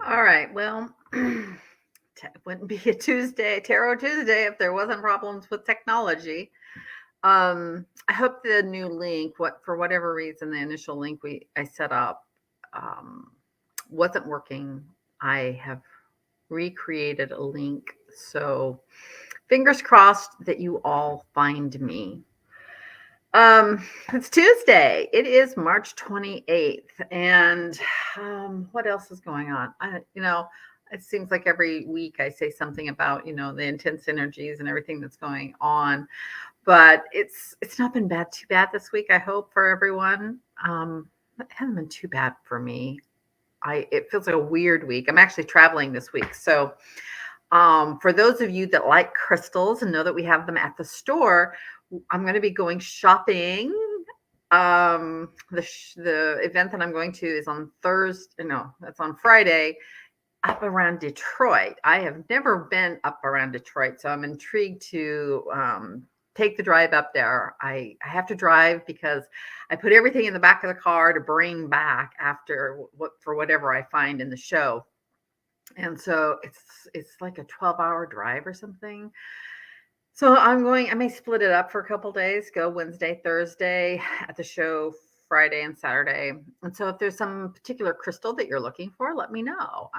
All right. Well, it wouldn't be a Tuesday, Tarot Tuesday, if there wasn't problems with technology. I hope the new link, what for whatever reason, the initial link I set up um, wasn't working. I have recreated a link, so fingers crossed that you all find me. It's Tuesday. It is March 28th. And what else is going on? It seems like every week I say something about, the intense energies and everything that's going on. But it's not been too bad this week, I hope, for everyone. It hasn't been too bad for me. I It feels like a weird week. I'm actually traveling this week. So for those of you that like crystals and know that we have them at the store, I'm going to be going shopping. The event that I'm going to is on Thursday. No, that's on Friday, up around Detroit. I have never been up around Detroit, so I'm intrigued to take the drive up there. I have to drive because I put everything in the back of the car to bring back after for whatever I find in the show. And so it's like a 12-hour drive or something. So I may split it up for a couple days, go Wednesday, Thursday at the show, Friday and Saturday. And so if there's some particular crystal that you're looking for, let me know.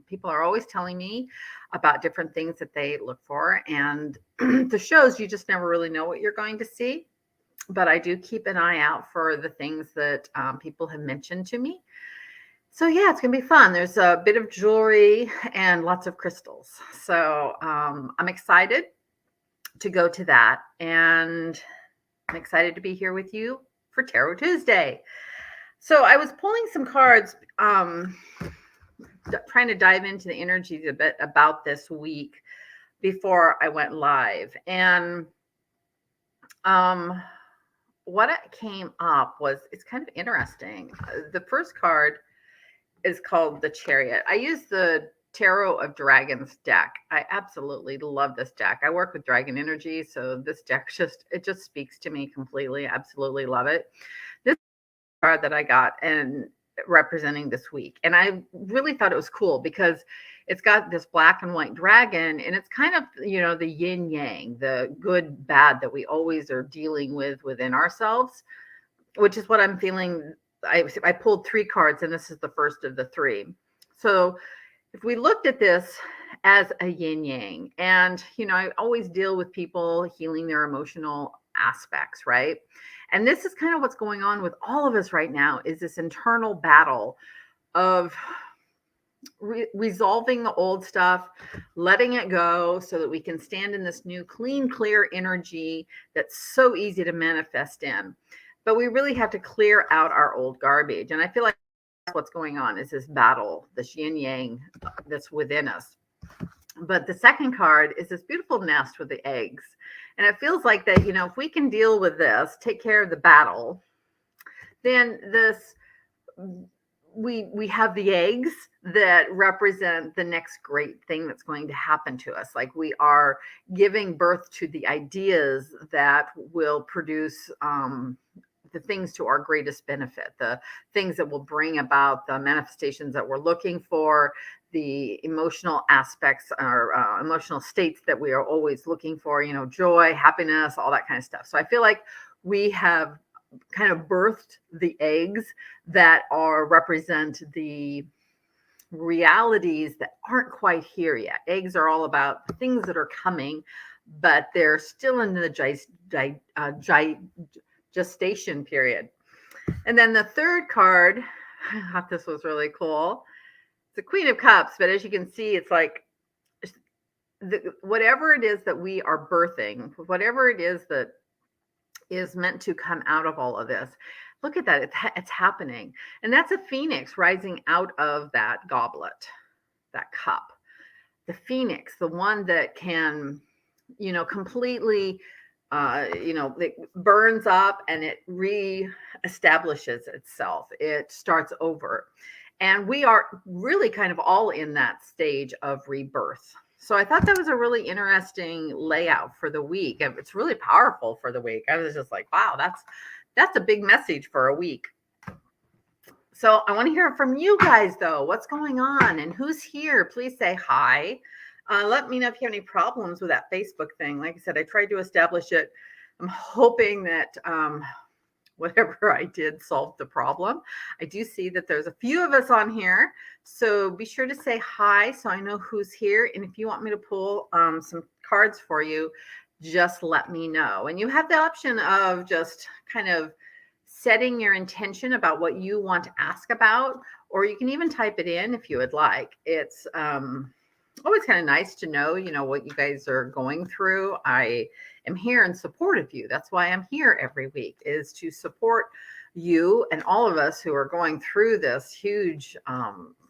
People are always telling me about different things that they look for. And the shows, you just never really know what you're going to see. But I do keep an eye out for the things that people have mentioned to me. So yeah, it's gonna be fun. There's a bit of jewelry and lots of crystals. So I'm excited to go to that, and I'm excited to be here with you for Tarot Tuesday. So I was pulling some cards, trying to dive into the energies a bit about this week before I went live, and um, what it came up was it's kind of interesting. The first card is called the Chariot. I use the Tarot of Dragons deck. I absolutely love this deck. I work with dragon energy, so this deck just speaks to me completely. Absolutely love it. This card that I got and representing this week, and I really thought it was cool because it's got this black and white dragon, and it's kind of the yin yang, the good bad that we always are dealing with within ourselves, which is what I'm feeling. I pulled three cards, and this is the first of the three. So if we looked at this as a yin yang, and I always deal with people healing their emotional aspects, right? And this is kind of what's going on with all of us right now, is this internal battle of resolving the old stuff, letting it go so that we can stand in this new clean, clear energy that's so easy to manifest in. But we really have to clear out our old garbage. And I feel like that's what's going on, is this battle, this yin yang that's within us. But the second card is this beautiful nest with the eggs. And it feels like that, if we can deal with this, take care of the battle, then this we have the eggs that represent the next great thing that's going to happen to us. Like, we are giving birth to the ideas that will produce the things to our greatest benefit, the things that will bring about the manifestations that we're looking for, the emotional aspects or emotional states that we are always looking for, joy, happiness, all that kind of stuff. So I feel like we have kind of birthed the eggs that represent the realities that aren't quite here yet. Eggs are all about things that are coming, but they're still in the gestation period. And then the third card, I thought this was really cool. It's the Queen of Cups, but as you can see, it's like whatever it is that we are birthing, whatever it is that is meant to come out of all of this. Look at that. It's happening. And that's a phoenix rising out of that goblet, that cup. The phoenix, the one that can, completely, it burns up and it reestablishes itself. It starts over. And we are really kind of all in that stage of rebirth. So I thought that was a really interesting layout for the week. And it's really powerful for the week. I was just like, wow, that's a big message for a week. So I want to hear from you guys, though. What's going on and who's here? Please say hi. Let me know if you have any problems with that Facebook thing. Like I said, I tried to establish it. I'm hoping that whatever I did solved the problem. I do see that there's a few of us on here. So be sure to say hi so I know who's here. And if you want me to pull some cards for you, just let me know. And you have the option of just kind of setting your intention about what you want to ask about, or you can even type it in if you would like. It's always kind of nice to know, what you guys are going through. I am here in support of you. That's why I'm here every week, is to support you and all of us who are going through this huge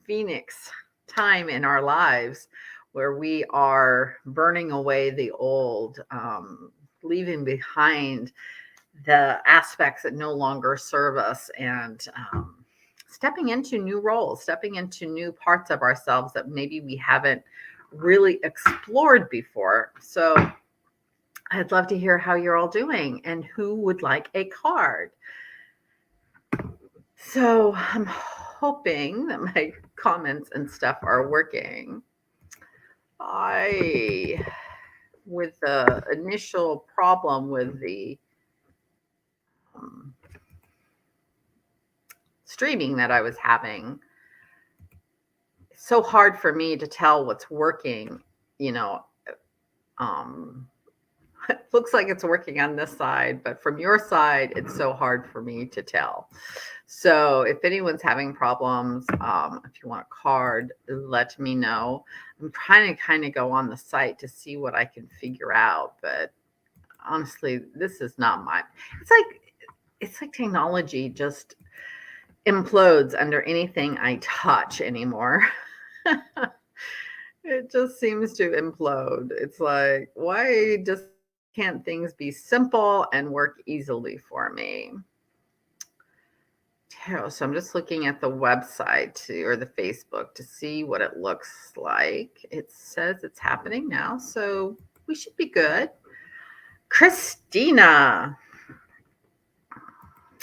phoenix time in our lives where we are burning away the old, leaving behind the aspects that no longer serve us, and stepping into new roles, stepping into new parts of ourselves that maybe we haven't really explored before. So I'd love to hear how you're all doing and who would like a card. So I'm hoping that my comments and stuff are working. With the initial problem with the streaming that I was having, it's so hard for me to tell what's working. It looks like it's working on this side, but from your side, it's so hard for me to tell. So if anyone's having problems, if you want a card, let me know. I'm trying to kind of go on the site to see what I can figure out, but honestly, this is not my, it's like technology just implodes under anything I touch anymore. It just seems to implode. It's like, why just can't things be simple and work easily for me? So I'm just looking at the website or the Facebook to see what it looks like. It says it's happening now, so we should be good. Christina,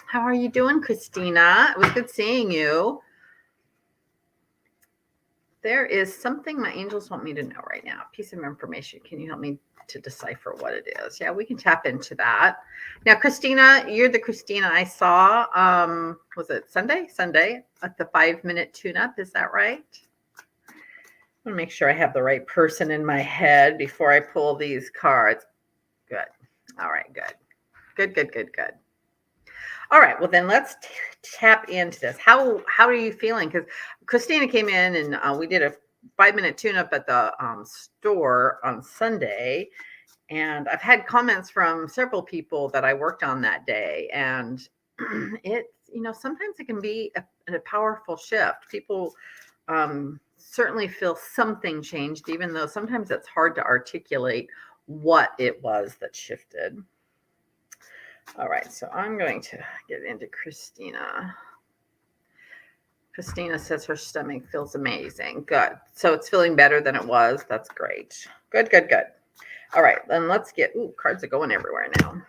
how are you doing, Christina? It was good seeing you. There is something my angels want me to know right now. A piece of information. Can you help me to decipher what it is? Yeah, we can tap into that. Now, Christina, you're the Christina I saw. Was it Sunday? Sunday at the 5-minute tune-up. Is that right? I want to make sure I have the right person in my head before I pull these cards. Good. All right, good. Good. All right, well then let's tap into this. How are you feeling? Because Christina came in and we did a 5-minute tune-up at the store on Sunday, and I've had comments from several people that I worked on that day, and it's sometimes it can be a powerful shift. People certainly feel something changed, even though sometimes it's hard to articulate what it was that shifted. All right, so I'm going to get into Christina. Christina says her stomach feels amazing. Good. So it's feeling better than it was. That's great. Good. All right, then let's get, cards are going everywhere now.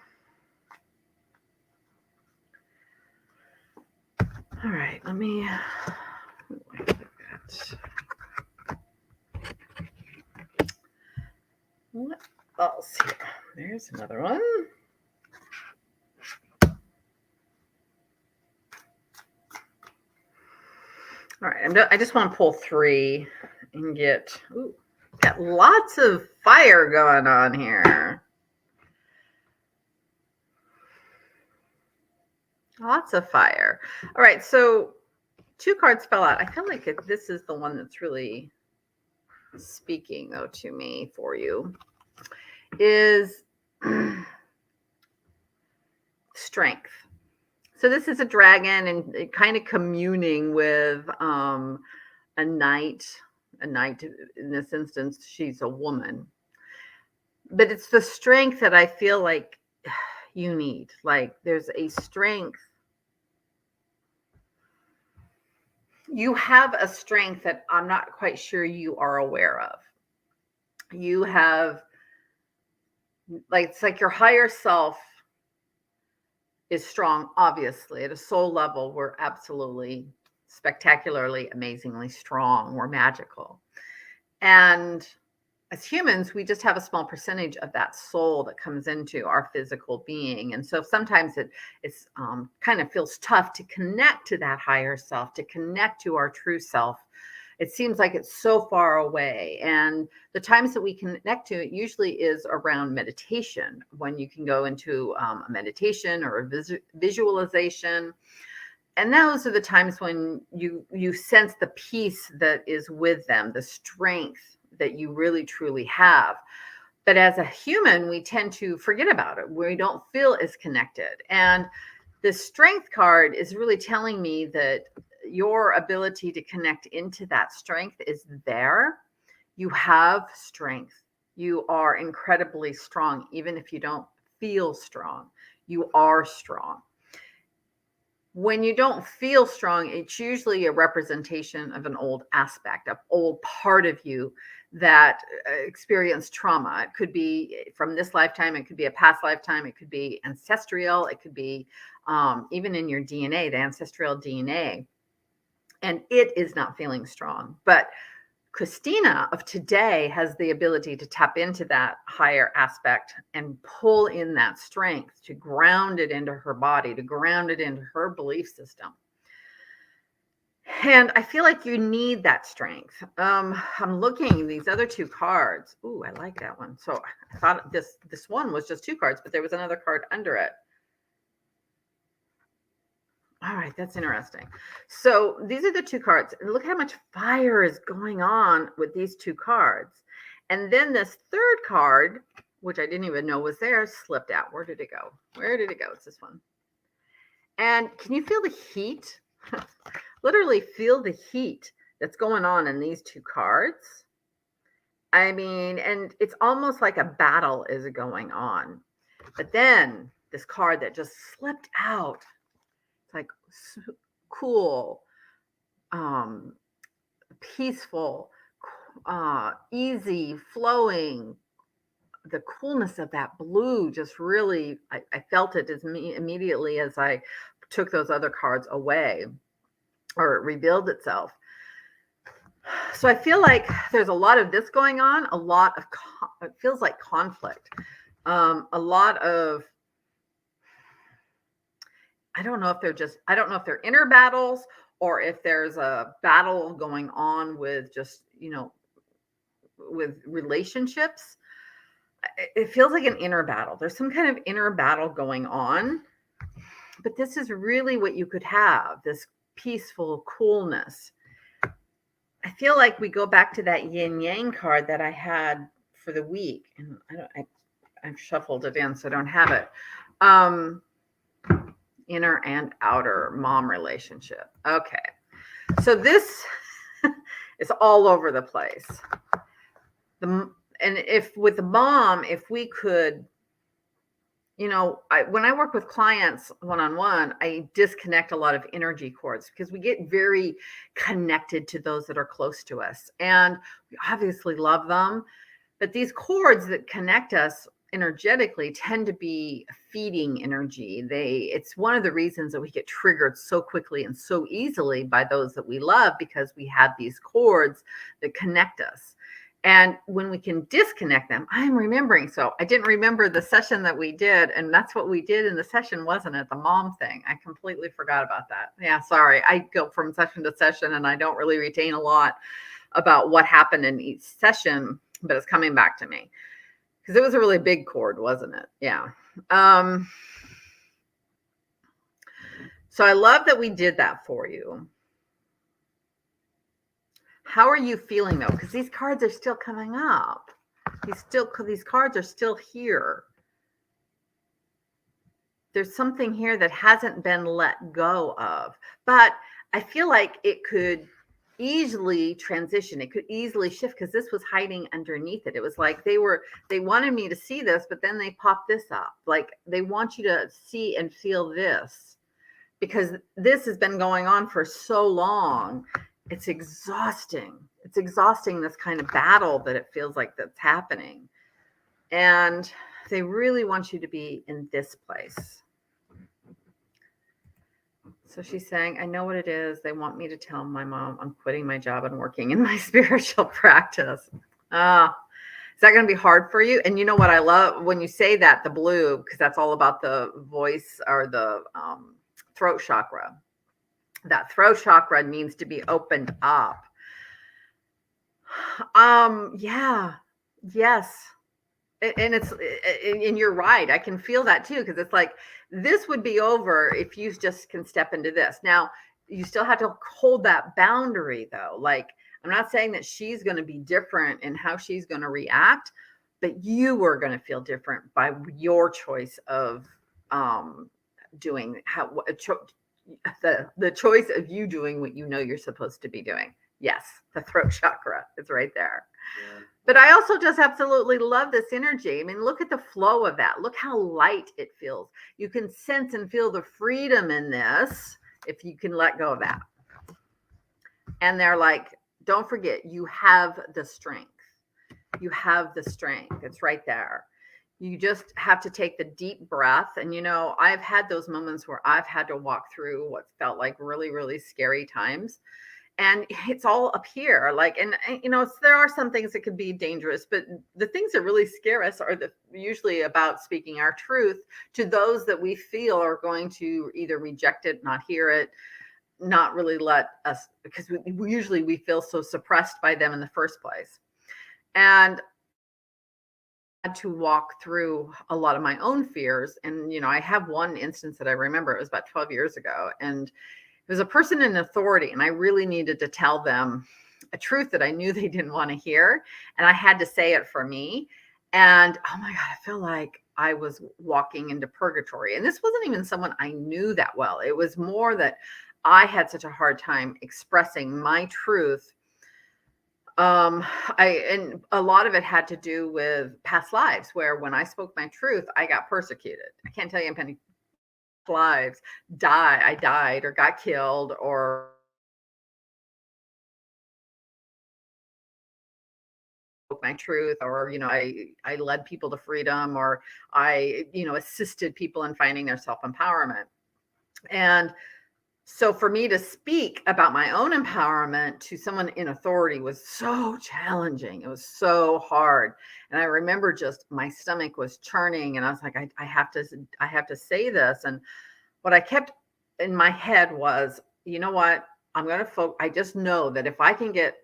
All right, let me, what else here? There's another one. All right, I just want to pull 3 and got lots of fire going on here. Lots of fire. All right, so 2 cards fell out. I feel like this is the one that's really speaking, though, to me for you, is strength. So this is a dragon and kind of communing with a knight. A knight, in this instance, she's a woman. But it's the strength that I feel like you need. Like there's a strength. You have a strength that I'm not quite sure you are aware of. You have, it's like your higher self is strong, obviously. At a soul level, we're absolutely spectacularly, amazingly strong. We're magical. And as humans, we just have a small percentage of that soul that comes into our physical being. And so sometimes it's kind of feels tough to connect to that higher self, to connect to our true self. It seems like it's so far away. And the times that we connect to it usually is around meditation, when you can go into a meditation or a visualization. And those are the times when you sense the peace that is with them, the strength that you really truly have. But as a human, we tend to forget about it. We don't feel as connected. And the strength card is really telling me that your ability to connect into that strength is there. You have strength. You are incredibly strong, even if you don't feel strong. You are strong. When you don't feel strong, it's usually a representation of an old aspect, an old part of you that experienced trauma. It could be from this lifetime, it could be a past lifetime, it could be ancestral, it could be even in your DNA, the ancestral DNA. And it is not feeling strong. But Christina of today has the ability to tap into that higher aspect and pull in that strength, to ground it into her body, to ground it into her belief system. And I feel like you need that strength. I'm looking these other two cards. Ooh, I like that one. So I thought this one was just two cards, but there was another card under it. All right, that's interesting. So these are the two cards. And look how much fire is going on with these two cards. And then this third card, which I didn't even know was there, slipped out. Where did it go? Where did it go? It's this one. And can you feel the heat? Literally feel the heat that's going on in these two cards. I mean, and it's almost like a battle is going on. But then this card that just slipped out, it's like cool, peaceful, easy flowing. The coolness of that blue just really, I felt it as immediately as I took those other cards away, or it revealed itself. So I feel like there's a lot of this going on, a lot of, it feels like conflict, a lot of, I don't know if they're inner battles, or if there's a battle going on with just, with relationships. It feels like an inner battle. There's some kind of inner battle going on, but this is really what you could have, this peaceful coolness. I feel like we go back to that yin yang card that I had for the week, and I've shuffled it in, so I don't have it. Inner and outer mom relationship. Okay. So this is all over the place. And if with the mom, if we could, when I work with clients one-on-one, I disconnect a lot of energy cords, because we get very connected to those that are close to us, and we obviously love them. But these cords that connect us energetically tend to be feeding energy. It's one of the reasons that we get triggered so quickly and so easily by those that we love, because we have these cords that connect us. And when we can disconnect them, I'm remembering. So I didn't remember the session that we did. And that's what we did in the session, wasn't it? The mom thing. I completely forgot about that. Yeah, sorry. I go from session to session and I don't really retain a lot about what happened in each session, but it's coming back to me, because it was a really big cord, wasn't it? Yeah. So I love that we did that for you. How are you feeling though? Because these cards are still coming up. These cards are still here. There's something here that hasn't been let go of, but I feel like it could easily transition. It could easily shift, because this was hiding underneath it. It was like they wanted me to see this, but then they popped this up. Like they want you to see and feel this, because this has been going on for so long. It's exhausting. It's exhausting, this kind of battle that it feels like that's happening. And they really want you to be in this place. So she's saying, I know what it is. They want me to tell my mom I'm quitting my job and working in my spiritual practice. Ah, is that going to be hard for you? And you know what I love when you say that, the blue, because that's all about the voice or the throat chakra. That throat chakra needs to be opened up. Yeah, yes. And it's and you're right. I can feel that too, because it's like this would be over if you just can step into this. Now, you still have to hold that boundary though. Like, I'm not saying that she's going to be different in how she's going to react, but you are going to feel different by your choice of doing the choice of you doing what you know you're supposed to be doing. Yes, the throat chakra is right there. Yeah. But I also just absolutely love this energy. I mean, look at the flow of that. Look how light it feels. You can sense and feel the freedom in this if you can let go of that. And they're like, don't forget, you have the strength. You have the strength. It's right there. You just have to take the deep breath. And, you know, I've had those moments where I've had to walk through what felt like really, really scary times. And it's all up here. Like, and you know, there are some things that could be dangerous, but the things that really scare us are usually about speaking our truth to those that we feel are going to either reject it, not hear it, not really let us, because we usually we feel so suppressed by them in the first place. And I had to walk through a lot of my own fears. And, you know, I have one instance that I remember, it was about 12 years ago. And it was a person in authority, and I really needed to tell them a truth that I knew they didn't want to hear. And I had to say it for me. And oh my God, I feel like I was walking into purgatory. And this wasn't even someone I knew that well. It was more that I had such a hard time expressing my truth. And a lot of it had to do with past lives where when I spoke my truth, I got persecuted. I can't tell you how many lives I died or got killed or my truth, or you know, I led people to freedom, or I, you know, assisted people in finding their self-empowerment. And so for me to speak about my own empowerment to someone in authority was so challenging. It was so hard. And I remember just my stomach was churning, and I was like, I have to say this. And what I kept in my head was, you know what, I'm going to I just know that if I can get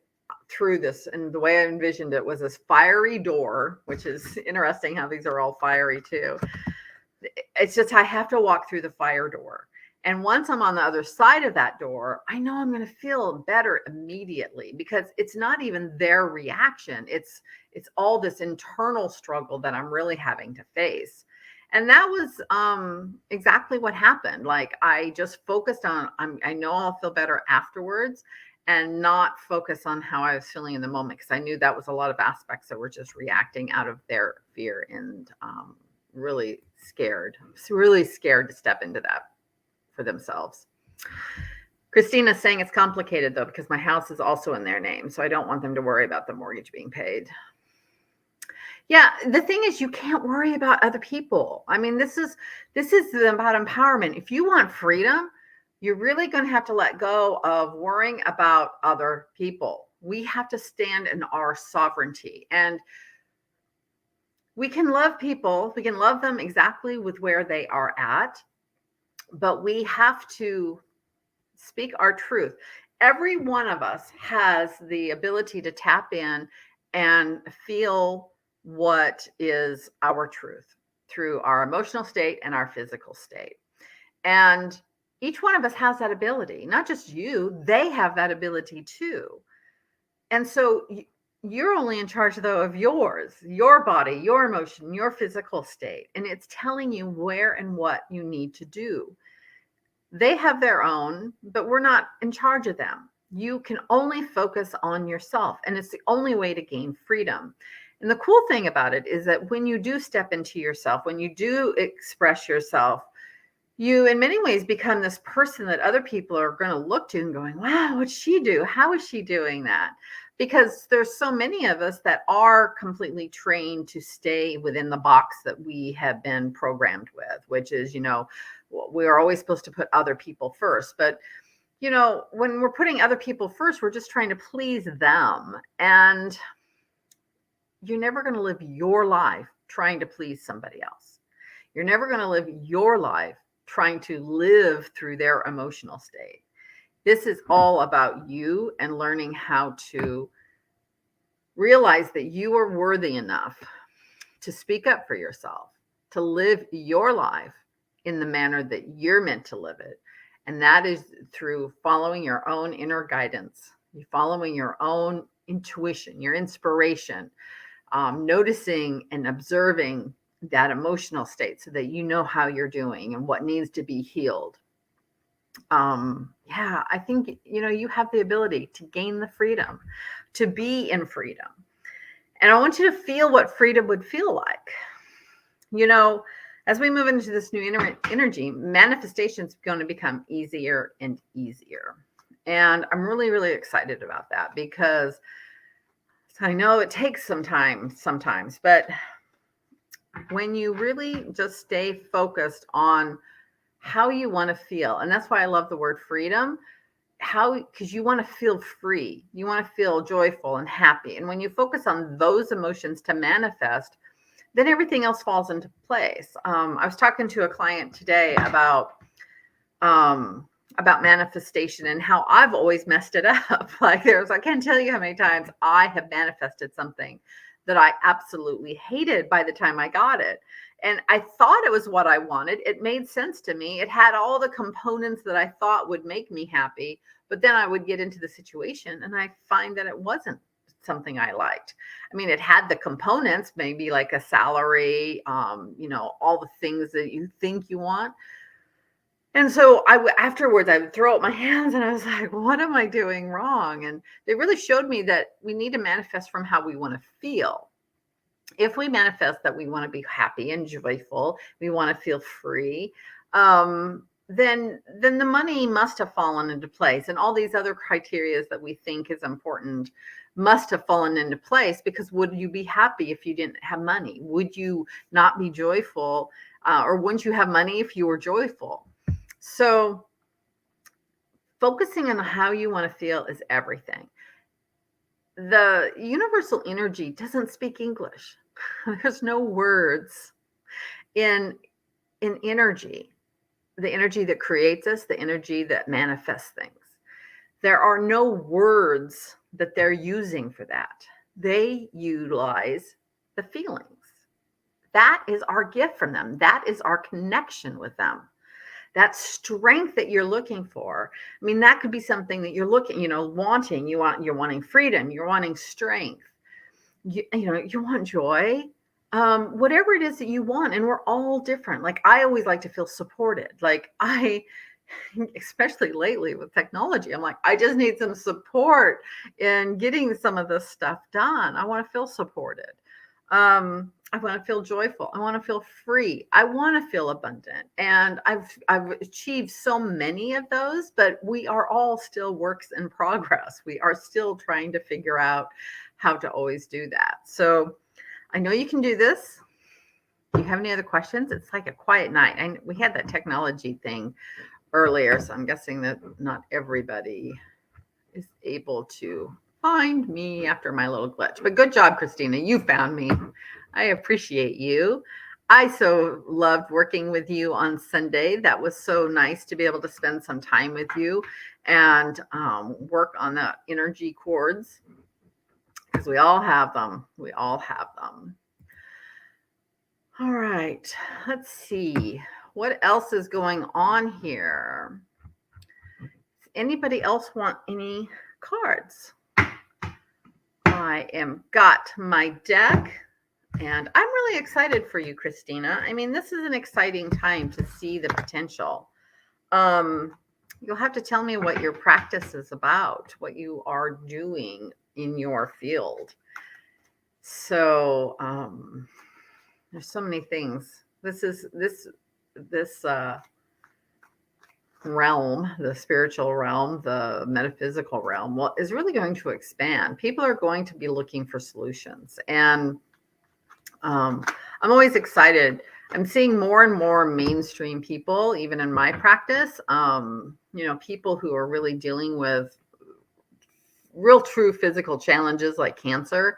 through this, and the way I envisioned it was this fiery door, which is interesting how these are all fiery too. It's just, I have to walk through the fire door. And once I'm on the other side of that door, I know I'm going to feel better immediately, because it's not even their reaction. It's all this internal struggle that I'm really having to face. And that was exactly what happened. Like, I just focused on, I know I'll feel better afterwards, and not focus on how I was feeling in the moment, because I knew that was a lot of aspects that were just reacting out of their fear and really scared to step into that for themselves. Christina's saying it's complicated though, because my house is also in their name, so I don't want them to worry about the mortgage being paid. Yeah, the thing is, you can't worry about other people. I mean, this is about empowerment. If you want freedom, you're really going to have to let go of worrying about other people. We have to stand in our sovereignty, and we can love people. We can love them exactly with where they are at, but we have to speak our truth. Every one of us has the ability to tap in and feel what is our truth through our emotional state and our physical state. And each one of us has that ability, not just you, they have that ability too. And so you're only in charge though of yours, your body, your emotion, your physical state. And it's telling you where and what you need to do. They have their own, but we're not in charge of them. You can only focus on yourself, and it's the only way to gain freedom. And the cool thing about it is that when you do step into yourself, when you do express yourself, you in many ways become this person that other people are going to look to and going, wow, what'd she do? How is she doing that? Because there's so many of us that are completely trained to stay within the box that we have been programmed with, which is, you know, we are always supposed to put other people first. But, when we're putting other people first, we're just trying to please them. And you're never going to live your life trying to please somebody else. You're never going to live your life trying to live through their emotional state. This is all about you and learning how to realize that you are worthy enough to speak up for yourself, to live your life in the manner that you're meant to live it. And that is through following your own inner guidance, following your own intuition, your inspiration, noticing and observing that emotional state so that you know how you're doing and what needs to be healed. I think, you have the ability to gain the freedom, to be in freedom. And I want you to feel what freedom would feel like. As we move into this new energy, manifestation is going to become easier and easier. And I'm really, really excited about that because I know it takes some time sometimes, but when you really just stay focused on how you want to feel, and that's why I love the word freedom, because you want to feel free, you want to feel joyful and happy. And when you focus on those emotions to manifest, then everything else falls into place. I was talking to a client today about manifestation and how I've always messed it up. I can't tell you how many times I have manifested something that I absolutely hated by the time I got it. And I thought it was what I wanted. It made sense to me. It had all the components that I thought would make me happy. But then I would get into the situation and I find that it wasn't something I liked. I mean, it had the components, maybe like a salary, all the things that you think you want. And so afterwards, I would throw up my hands and I was like, what am I doing wrong? And they really showed me that we need to manifest from how we want to feel. If we manifest that we want to be happy and joyful, we want to feel free, then the money must have fallen into place. And all these other criteria that we think is important must have fallen into place, because would you be happy if you didn't have money? Would you not be joyful? Or wouldn't you have money if you were joyful? So focusing on how you want to feel is everything. The universal energy doesn't speak English. There's no words in energy, the energy that creates us, the energy that manifests things. There are no words that they're using for that. They utilize the feelings. That is our gift from them. That is our connection with them. That strength that you're looking for. I mean, that could be something that you're wanting. You're wanting freedom. You're wanting strength. You want joy. Whatever it is that you want, and we're all different. Like, I always like to feel supported. Like, especially lately with technology, I'm like, I just need some support in getting some of this stuff done. I want to feel supported. I want to feel joyful. I want to feel free. I want to feel abundant. And I've achieved so many of those, but we are all still works in progress. We are still trying to figure out how to always do that. So I know you can do this. Do you have any other questions? It's like a quiet night. And we had that technology thing earlier, so I'm guessing that not everybody is able to find me after my little glitch. But good job, Christina. You found me. I appreciate you. I so loved working with you on Sunday. That was so nice to be able to spend some time with you and work on the energy cords, because we all have them. We all have them. All right. Let's see. What else is going on here? Does anybody else want any cards? I am got my deck, and I'm really excited for you, Christina. I mean, this is an exciting time to see the potential. You'll have to tell me what your practice is about, what you are doing in your field. So there's so many things. This realm, the spiritual realm, the metaphysical realm, is really going to expand. People are going to be looking for solutions, and I'm always excited I'm seeing more and more mainstream people, even in my practice, people who are really dealing with real true physical challenges like cancer,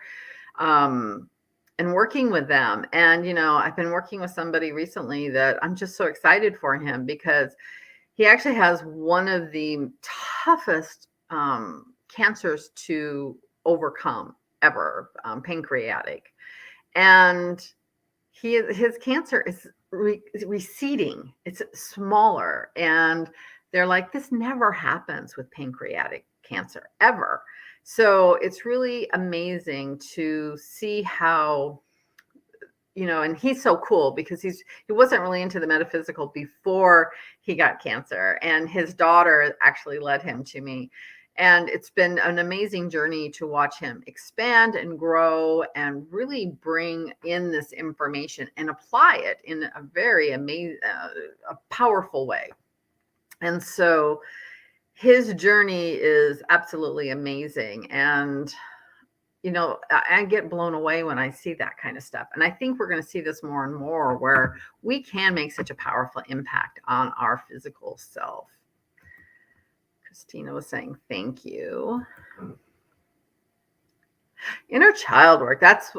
um, and working with them. And, I've been working with somebody recently that I'm just so excited for him because he actually has one of the toughest cancers to overcome ever, pancreatic. And his cancer is receding. It's smaller, and they're like, this never happens with pancreatic cancer ever. So it's really amazing to see how, and he's so cool because he wasn't really into the metaphysical before he got cancer, and his daughter actually led him to me. And it's been an amazing journey to watch him expand and grow and really bring in this information and apply it in a very amazing, a powerful way. And so his journey is absolutely amazing. And I get blown away when I see that kind of stuff. And I think we're going to see this more and more where we can make such a powerful impact on our physical self. Christina was saying, thank you. Inner child work. That's,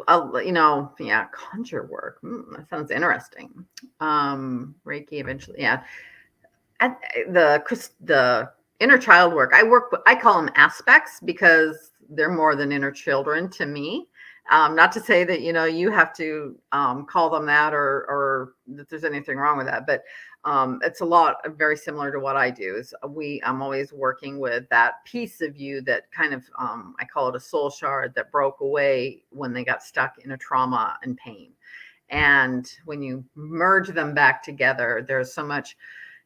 conjure work. That sounds interesting. Reiki eventually. Yeah. At the inner child work, I call them aspects because they're more than inner children to me. Not to say that, you have to call them that or that there's anything wrong with that, but it's a lot very similar to what I do. I'm always working with that piece of you that kind of, I call it a soul shard that broke away when they got stuck in a trauma and pain. And when you merge them back together, there's so much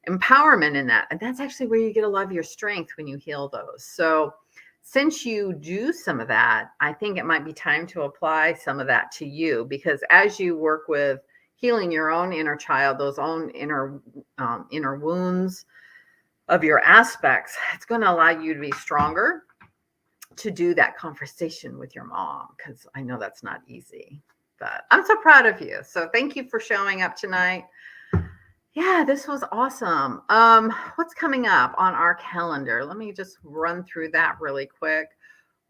empowerment in that. And that's actually where you get a lot of your strength when you heal those. So since you do some of that, I think it might be time to apply some of that to you, because as you work with healing your own inner child, those own inner wounds of your aspects, it's going to allow you to be stronger to do that conversation with your mom, because I know that's not easy. But I'm so proud of you. So thank you for showing up tonight. Yeah, this was awesome. What's coming up on our calendar? Let me just run through that really quick.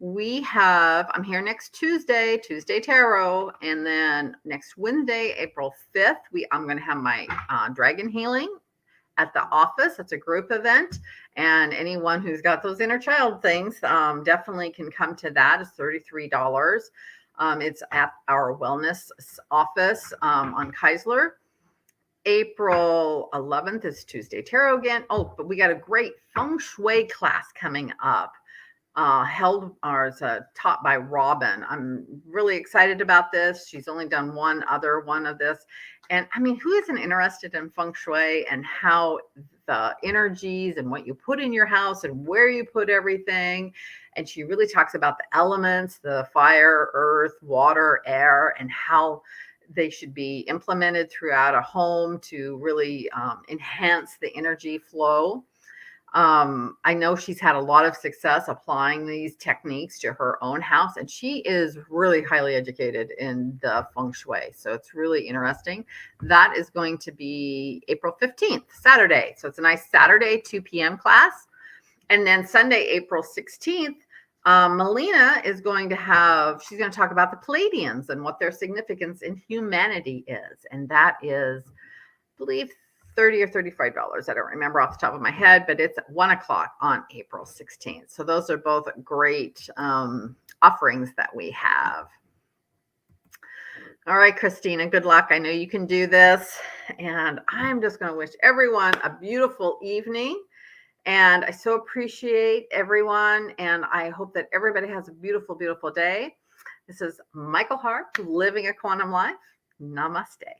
I'm here next Tuesday Tarot, and then next Wednesday, April 5th, I'm going to have my dragon healing at the office. That's a group event, and anyone who's got those inner child things definitely can come to that. It's $33. It's at our wellness office on Keisler. April 11th is Tuesday Tarot again. Oh, but we got a great feng shui class coming up, taught by Robin. I'm really excited about this. She's only done one of this. And I mean, who isn't interested in feng shui and how the energies and what you put in your house and where you put everything? And she really talks about the elements, the fire, earth, water, air, and how they should be implemented throughout a home to really enhance the energy flow. I know she's had a lot of success applying these techniques to her own house, and she is really highly educated in the feng shui. So it's really interesting. That is going to be April 15th, Saturday. So it's a nice Saturday, 2 p.m. class. And then Sunday, April 16th, Melina is she's going to talk about the Pleiadians and what their significance in humanity is. And that is, I believe, $30 or $35. I don't remember off the top of my head, but it's at 1:00 on April 16th. So those are both great offerings that we have. All right, Christina, good luck. I know you can do this. And I'm just going to wish everyone a beautiful evening. And I so appreciate everyone. And I hope that everybody has a beautiful, beautiful day. This is Michael Hart, Living a Quantum Life. Namaste.